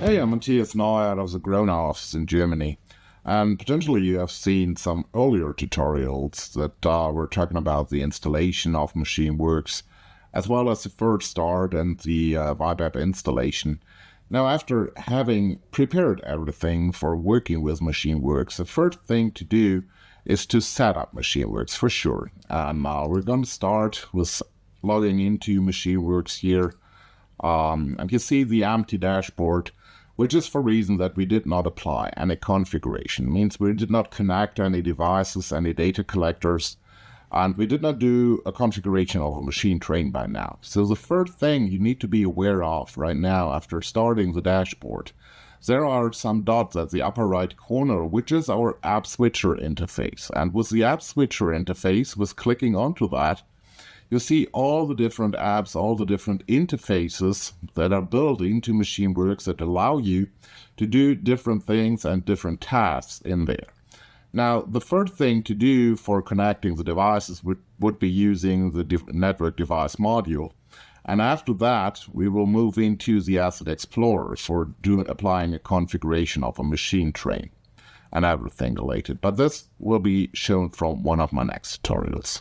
Hey, I'm Matthias now out of the Grona office in Germany. And potentially you have seen some earlier tutorials that were talking about the installation of Machine Works, as well as the first start and the web app installation. Now, after having prepared everything for working with Machine Works, the first thing to do is to set up Machine Works for sure. And we're going to start with logging into Machine Works here. And you see the empty dashboard, which is for reason that we did not apply any configuration. It means we did not connect any devices, any data collectors, and we did not do a configuration of a machine train by now. So the first thing you need to be aware of right now after starting the dashboard, there are some dots at the upper right corner, which is our app switcher interface. And with the app switcher interface, with clicking onto that, you see all the different apps, all the different interfaces that are built into Machine Works that allow you to do different things and different tasks in there. Now, the first thing to do for connecting the devices would be using the network device module. And after that, we will move into the Asset Explorer for applying a configuration of a machine train and everything related. But this will be shown from one of my next tutorials.